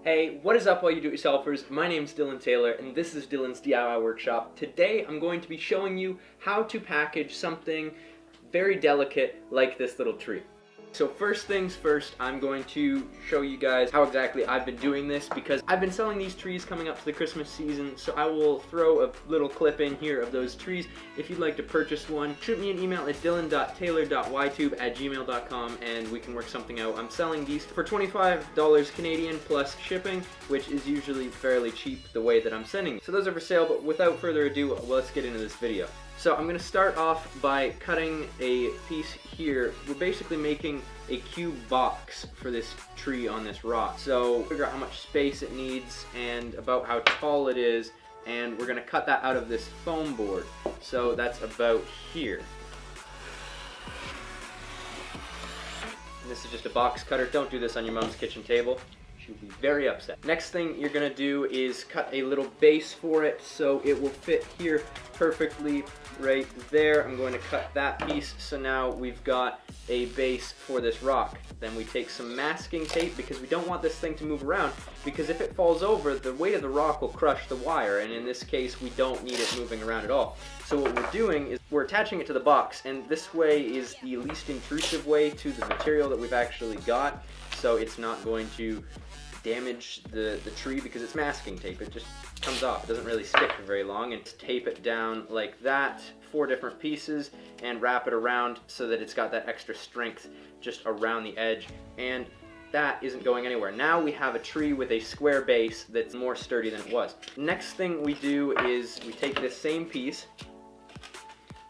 Hey, what is up all you do-it-yourselfers? My name's Dylan Taylor and this is Dylan's DIY Workshop. Today I'm going to be showing you how to package something very delicate like this little tree. So first things first, I'm going to show you guys how exactly I've been doing this because I've been selling these trees coming up to the Christmas season, so I will throw a little clip in here of those trees. If you'd like to purchase one, shoot me an email at dylan.taylor.ytube@gmail.com and we can work something out. I'm selling these for $25 Canadian plus shipping, which is usually fairly cheap the way that I'm sending them. So those are for sale, but without further ado, let's get into this video. So I'm going to start off by cutting a piece here. We're basically making a cube box for this tree on this rock. So figure out how much space it needs and about how tall it is, and we're going to cut that out of this foam board. So that's about here. And this is just a box cutter. Don't do this on your mom's kitchen table. She'll be very upset. Next thing you're going to do is cut a little base for it so it will fit here perfectly right there. I'm going to cut that piece so now we've got a base for this rock. Then we take some masking tape because we don't want this thing to move around, because if it falls over, the weight of the rock will crush the wire, and in this case we don't need it moving around at all. So what we're doing is we're attaching it to the box, and this way is the least intrusive way to the material that we've actually got, so it's not going to damage the tree because it's masking tape. It just comes off. It doesn't really stick for very long, and tape it down like that, 4 different pieces, and wrap it around so that it's got that extra strength just around the edge, and that isn't going anywhere. Now we have a tree with a square base that's more sturdy than it was. Next thing we do is we take this same piece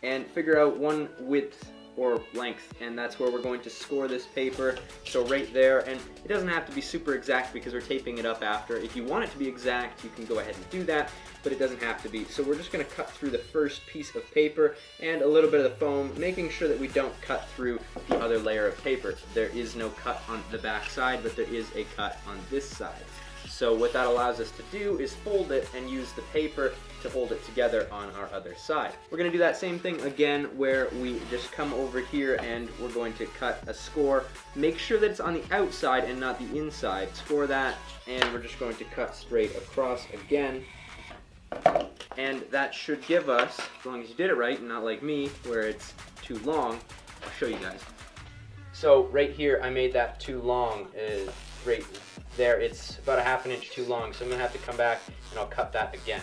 and figure out one width or length, and that's where we're going to score this paper. So right there, and it doesn't have to be super exact because we're taping it up after. If you want it to be exact, you can go ahead and do that, but it doesn't have to be. So we're just going to cut through the first piece of paper and a little bit of the foam, making sure that we don't cut through the other layer of paper. There is no cut on the back side, but there is a cut on this side. So what that allows us to do is fold it and use the paper to hold it together on our other side. We're going to do that same thing again where we just come over here and we're going to cut a score. Make sure that it's on the outside and not the inside. Score that, and we're just going to cut straight across again. And that should give us, as long as you did it right and not like me where it's too long, I'll show you guys. So right here I made that too long. Right there, it's about a ½ inch too long, so I'm going to have to come back and I'll cut that again.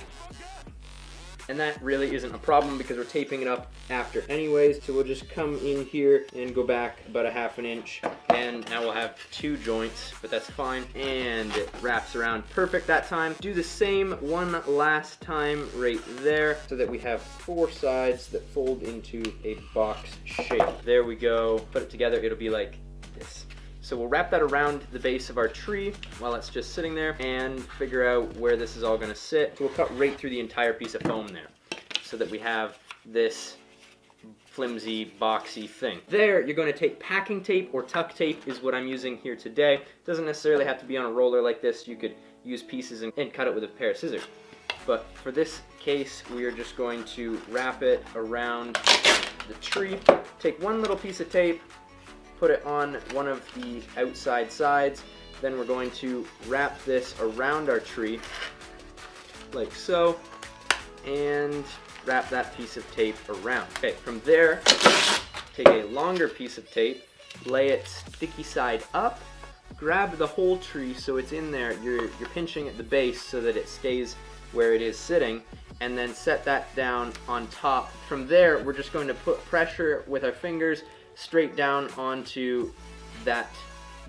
And that really isn't a problem because we're taping it up after anyways, so we'll just come in here and go back about a ½ inch, and now we'll have 2 joints, but that's fine, and it wraps around perfect that time. Do the same one last time right there so that we have 4 sides that fold into a box shape. There we go. Put it together, it'll be like this. So we'll wrap that around the base of our tree while it's just sitting there and figure out where this is all going to sit. So we'll cut right through the entire piece of foam there so that we have this flimsy, boxy thing. There, you're going to take packing tape or tuck tape is what I'm using here today. It doesn't necessarily have to be on a roller like this. You could use pieces and cut it with a pair of scissors. But for this case, we are just going to wrap it around the tree. Take one little piece of tape, put it on one of the outside sides, then we're going to wrap this around our tree like so, and wrap that piece of tape around. Okay, from there, take a longer piece of tape, lay it sticky side up, grab the whole tree so it's in there. You're pinching at the base so that it stays where it is sitting, and then set that down on top. From there, we're just going to put pressure with our fingers straight down onto that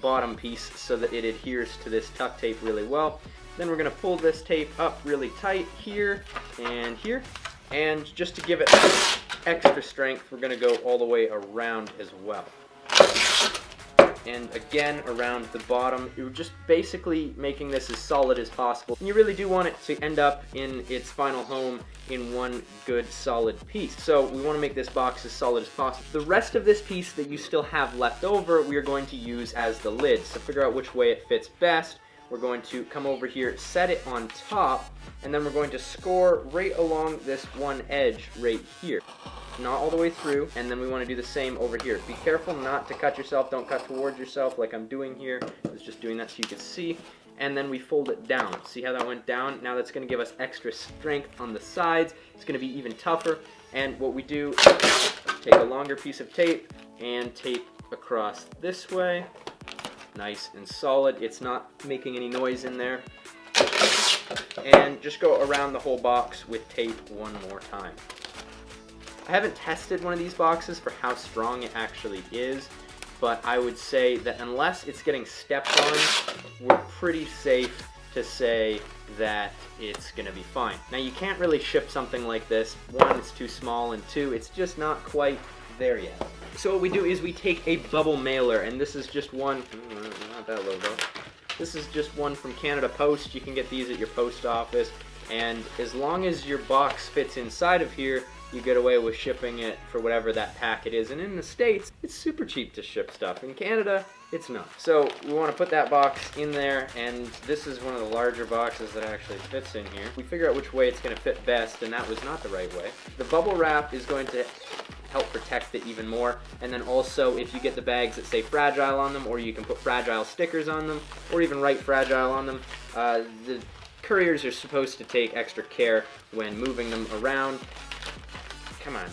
bottom piece so that it adheres to this tuck tape really well. Then we're going to pull this tape up really tight here and here, and just to give it extra strength, we're going to go all the way around as well. And again, around the bottom, you're just basically making this as solid as possible. And you really do want it to end up in its final home in one good solid piece. So we want to make this box as solid as possible. The rest of this piece that you still have left over, we are going to use as the lid. So figure out which way it fits best. We're going to come over here, set it on top, and then we're going to score right along this one edge right here. Not all the way through, and then we want to do the same over here. Be careful not to cut yourself. Don't cut towards yourself like I'm doing here. I was just doing that so you could see. and then we fold it down. See how that went down? Now that's going to give us extra strength on the sides. It's going to be even tougher. And what we do, take a longer piece of tape and tape across this way. Nice and solid. It's not making any noise in there. And just go around the whole box with tape one more time. I haven't tested one of these boxes for how strong it actually is, but I would say that unless it's getting stepped on, we're pretty safe to say that it's gonna be fine. Now you can't really ship something like this. One, it's too small, and two, it's just not quite there yet. So what we do is we take a bubble mailer, and this is just one, not that logo. This is just one from Canada Post. You can get these at your post office, and as long as your box fits inside of here, you get away with shipping it for whatever that packet is. And in the States, it's super cheap to ship stuff. In Canada, it's not. So we want to put that box in there, and this is one of the larger boxes that actually fits in here. We figure out which way it's going to fit best, and that was not the right way. The bubble wrap is going to help protect it even more. And then also, if you get the bags that say fragile on them, or you can put fragile stickers on them, or even write fragile on them, the couriers are supposed to take extra care when moving them around. Come on.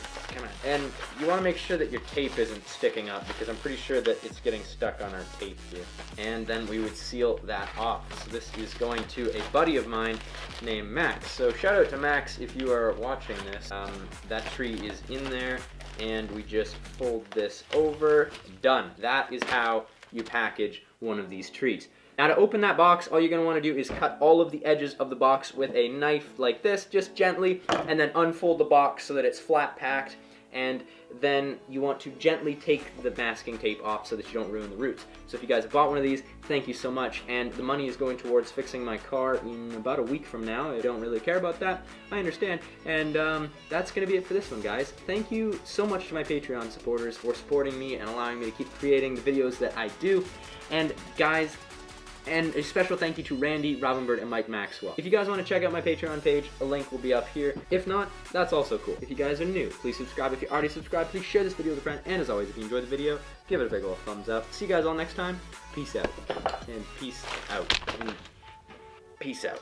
And you want to make sure that your tape isn't sticking up, because I'm pretty sure that it's getting stuck on our tape here. And then we would seal that off. So this is going to a buddy of mine named Max. So shout out to Max if you are watching this. That tree is in there, and we just fold this over. Done. That is how you package one of these trees. Now to open that box, all you're going to want to do is cut all of the edges of the box with a knife like this, just gently, and then unfold the box so that it's flat packed. And then you want to gently take the masking tape off so that you don't ruin the roots. So if you guys have bought one of these, thank you so much. And the money is going towards fixing my car in about a week from now. I don't really care about that. I understand. And that's going to be it for this one, guys. Thank you so much to my Patreon supporters for supporting me and allowing me to keep creating the videos that I do. And guys, and a special thank you to Randy, Robinbird, and Mike Maxwell. If you guys want to check out my Patreon page, a link will be up here. If not, that's also cool. If you guys are new, please subscribe. If you're already subscribed, please share this video with a friend. And as always, if you enjoyed the video, give it a big ol' thumbs up. See you guys all next time. Peace out. And peace out. And peace out.